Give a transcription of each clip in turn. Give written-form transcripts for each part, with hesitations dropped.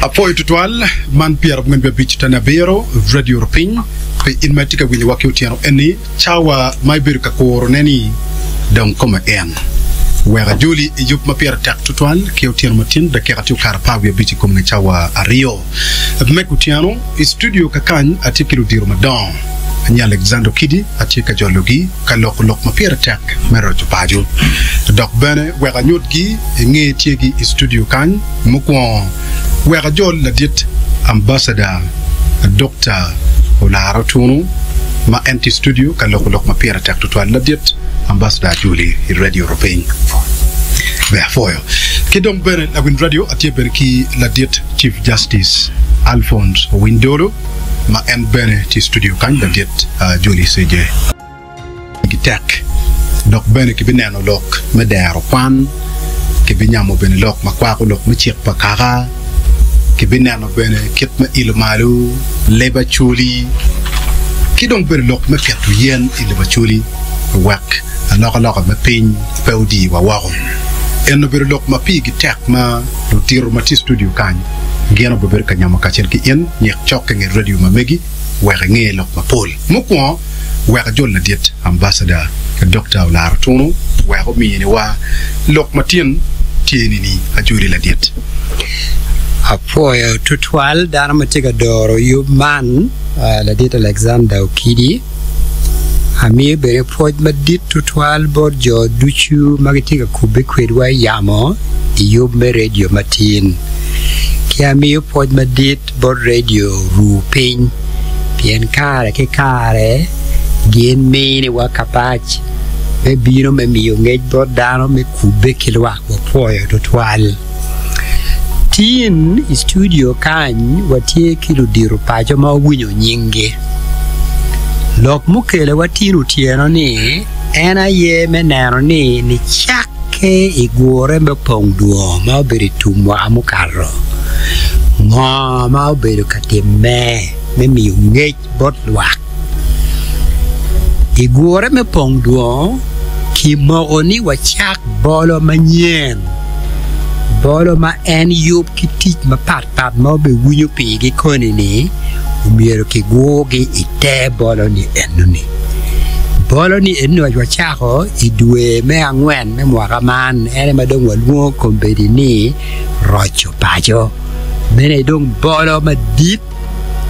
Apoio tutual man Pierre Mwenbe Beach Tanabero Radio Europin pe in matika wini wakiutiano eni chawa maibiru kakoro neni dong koma en wera juli yup ma Pierre tak tutual kiutiano matin da keratiu karapawi beach koma chawa ario mekutiano studio kakan atikilu diru madan ni Alexander Kidi atika jologi kalok lok ma Pierre tak mero chupaju dok bene wera nyotgi nge tiegi studio kan mukwa wera jol la dit ambassador Dr. Olara Otunnu ma anti studio kalok ma Pierre tak tutual la dit ambassador Julie Radio Europin foyo kidong bene la win radio atie bene ki la dit Chief Justice Alphonse Windolo ma en bene ti studio kan la dit Julie CJ gitek dok bene ki bineno lok medero pan ki binyamo bene lok ma kwa lok ma chik pakara ki bineno bene kit ma ilmalu leba chuli ki dong bene lok ma fiatu yen ilba chuli wak alok ma pin peudi wa waro en no bere lok ma pi gitek ma do tiro ma ti studio kan ngeno bo ber ka nyama ka chen ki en nyek chok ngi radio ma megi wa ngi lok ma pol mukwa wa jol na dit ambassador Dr. Olara Otunnu wa ko mi ni wa lok ma tin tieni ni ajuri la dit apoyo tutual dana matiga doro yuman la dit Alexander Kidi ami bere poj madit tutual borjo duchu magitiga kube kwedwa yamo yub me radio matin ki ami poj madit bor radio rupin pien kare ke kare gen me ni wakapach be bino me mi ngej bor dano me kube kilwa ko poyo tutual tin studio kan watie kilo diru pajo ma winyo nyinge lok mukele watinu tieno ni ena ye menano ni chake igure me Pongdwongo ma obiri tumwa amukaro ngo ma obiri katime me mi ngej bot lwak igure me Pongdwongo ki mogoni wachak bolo manyen bolo ma en yup ki tich ma pat ma obe winyo pigi koni ni umiero ki gogi ite bolo ni enu wachako idwe me angwen me mwakaman ene madong walwo kombedi ni rocho pajo mene dong bolo ma dit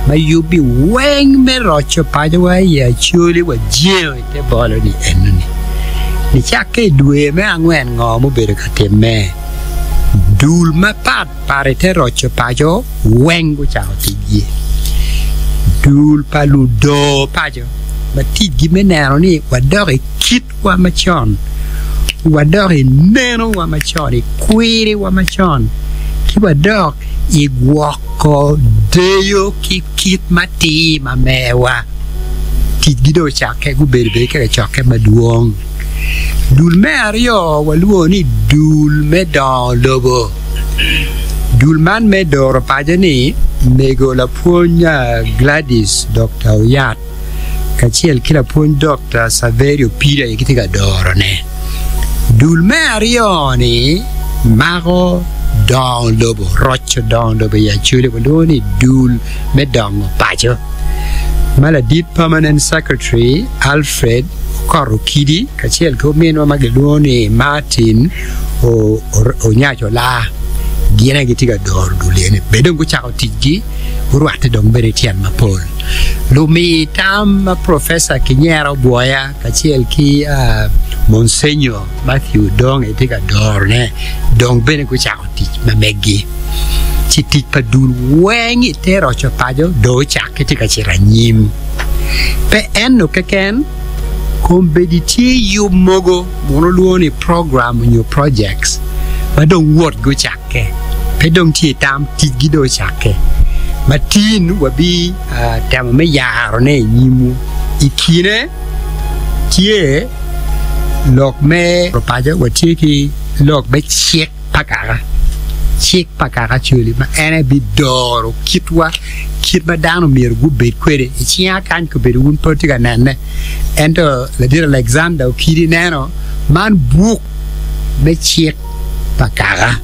ma yubi weng me rocho pajo wa ya chuli wa jeo ite bolo ni enu ni chake idwe me angwen ngomu bedo kateme dul ma pat parete rocho pajo wengu chao tijie dul palu do pajo mati gimenano ni wadore kit wa machon wadore neno wa machon kwiri wa machon ki wadok igwoko deyo ki kit mati mamewa tigido chake gubebe ke chake maduong dul me ario waluo ni dul me don lobo dul man me doro pajo ni nego la punya Gladys Dr. Oyat kachiel kila puny Dr. Saverio Pira ikitiga doro ne dul me ario ni mago don lobo rocho don lobo ya chule waloni dul me dongo pajo Maladit Permanent Secretary Alfred Korukidi kachiel ko menwa mageloni Martin o nyacho la giena gitiga dor dulene bedon ko chako tigi urwate dong beretian mapol lumi tam professor Kinyero Boya kachiel ki Monsignor Matthew Dong etiga dor ne dong bene ko chako tigi mamegi chitik padul wengi tero chopajo do chake tika chiranyim pe enno keken kombediti yu mogo monoluoni program new projects badong wot go chake pe dong ti tam tigido chake matin wabi tam me yaro ne nyimu ikine tie lok me propajo watiki lok be chek pakara chik pakara chuli ma ene bi doro kitwa kitba dano mir gubbe kwere chia kan ko be un portiga nane ento la dir Alexander Kidi nano man book be chik pakara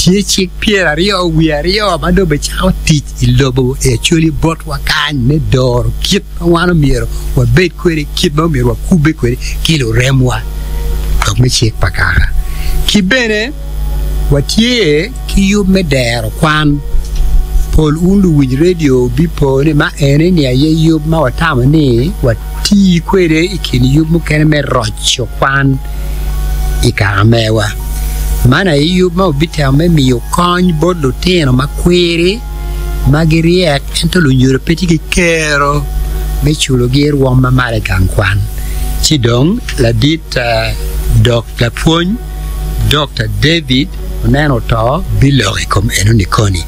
tie chik piera rio rio ma do be chao ti ilobo e chuli bot wakan ne dor kit wano miro wa bet kwere kit no miro kube kwere kilo remwa to me chik pakara ki bene watie ki yub me der kwan pol ulu win radio bipo ne ma ene ni aye yub ma watama ni wati kwere ikini yub mukene me rocho kwan ikamewa mana yub ma ubita me mi yokony bodo teno ma kwere magiriek ento lu nyuro peti ki kero me chulo gir wong ma mare kwan chidong la dit Dr. Pony Dr. David neno to bilori kom enu nikoni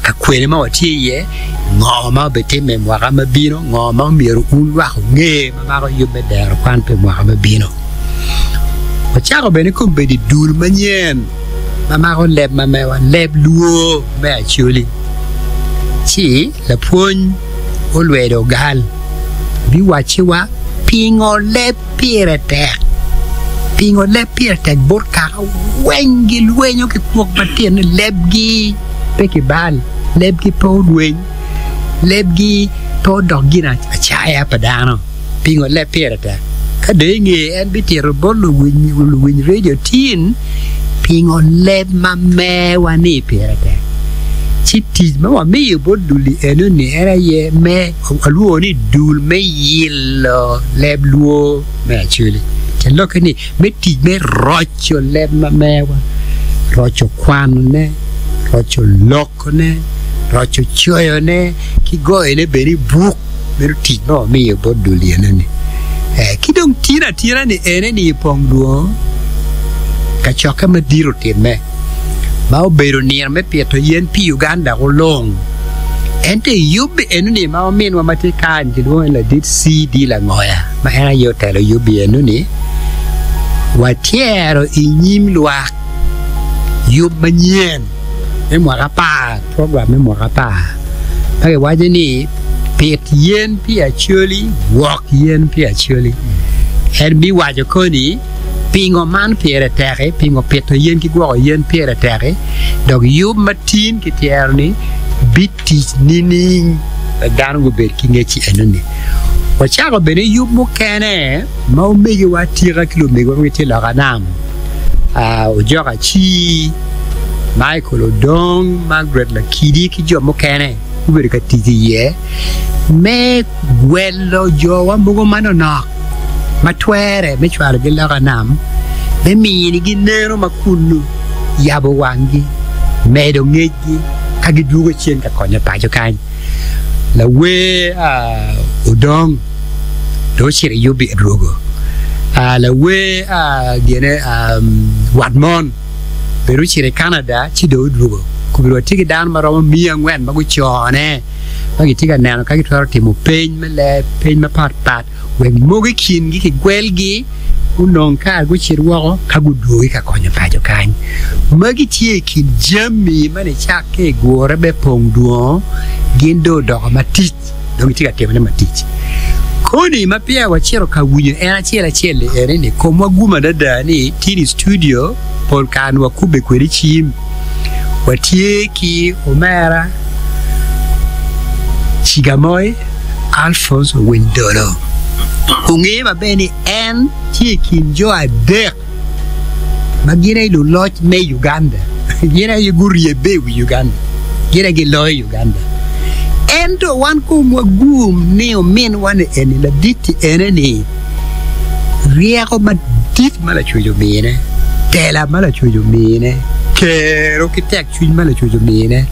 ka kwere ma watie ngoma bete me mwaka mabino ngoma miru unwa nge ma yube der kwan pe mwaka mabino wachako bene kom bedi dul manyen ma leb ma mewa leb luo me achuli chi la pony olwedo gal bi wachiwa pingo leb pirete pingo leb pirete borka wengi luenyo ki kwok batien lebgi peki bal lebgi po lueny lebgi po dogina achaya padano pingo leb pirete kade nge en bitiro bolu win radio tin pingo leb ma mewa ni pirete chiti ma wa me boduli enu ni era ye me aluo ni dul me yilo leb luo me achuli look ni metti me rocho leb ma mewa rocho kwanne rocho lokne rocho choyone ki goene beri buk berti no mi boduli enani kidong tira ni ene ni Pongdwongo ka choka madiro teme ma obero nier me pieto yen pi Uganda golong ente yubi enu ni ma min wa matikan dido la dit CD la ngoya ma era yo telo yubi enu ni watiero inyim luak yub manyen me mwakapa program me mwakapa pake waje ni pet yen pi achuli walk yen pi achuli en bi waje koni pingo man pere tere pingo peto yen ki gwo yen pere tere dog yub matin ki tierni bitti nining dango ber ki ngechi enani wachako bene yub mukene ma umegi watira kilomego witi laganam ujoga chi Michael Odong Margaret la kidi ki jo mukene ubere ka titi ye me gwello jo wa mugo mano nok matwere me chwalo gi laganam me mini gi nero makunu yabo wangi medo ngegi kagi dugo chien ka konya pajo kan la we Odong do chiri yubi drogo la we gene Wadmon beru chiri Canada chi do drogo kubiro tigi dan maromo miya ngwen magu chone magi tiga nano kagi twaro timo peny mele peny mapat wen mogi kin gi ki gwelgi unong ka gu chirwo ka gu duogi ka konyo pajo kan magi tie kin jami mane chake Gure be Pongdwongo gindo do matich do tiga temne matich koni mapia wachero ka wunyo era chele ere ni komwa guma dada ni tini studio pol kan wa kube kweri chim watie ki Omera Chigamoy Alphonse Windolo unge ba beni en chikin jo adek magire lu lot me Uganda gira yugurie be Uganda gira gi loy Uganda endo wan ko mwagum ne o men wan en la diti eneni rieko ma dit mala chujo mine tela mala chujo mine kero kitek chuj mala chujo mine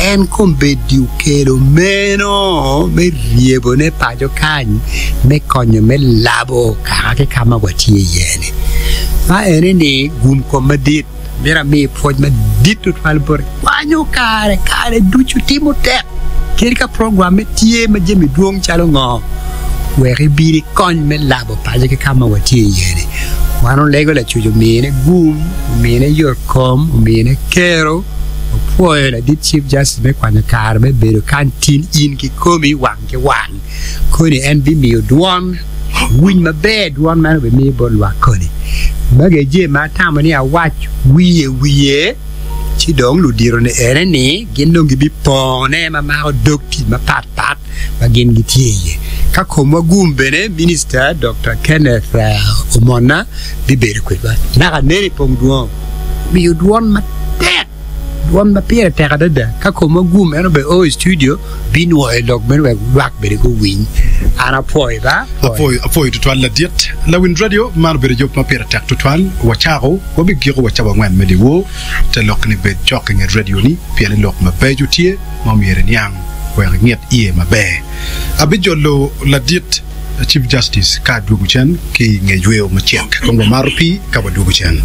en kombe diu kero meno me riebo ne pajo kan me konyo me labo ka ke kama watie yene ma eneni gum ko madit mira me poj ma ditu falbor wanyo kare duchu timote kirka program tie ma jemi duong chalo ngo weri biri kon me labo paje ke kama watie yene wano lego la chujo mine gum mine yorkom mine kero poi la dit chief justice me kwanya kar me bero kantin in ki komi wang koni en bi mi duon win ma bed one man be mi bon wa koni mage je ma tamani a watch wiye chi dong lu diro ne ere ni gin dong gi pone ma dokti ma pat ma gin gi tie ka koma gumbe ne minister Dr. Kenneth Omona bi bere ko ba na ga ne Pongdwongo bi yudwon ma tet won ma pere te ga da ka koma gumbe no be o studio bin wo e log men we wak bere ko win ana poi ba apoi to twal la diet la win radio mar bere job ma pere tak to twal wa charo ko bi giro wa chaba ngwan me wo te lok ni be joking radio ni pele lok ma be jutie ma mere nyang wa ngiet ie ma be abijolo la diet Chief Justice ka dugu chen ki ngejweo ma chek ko marupi ka ba dugu chen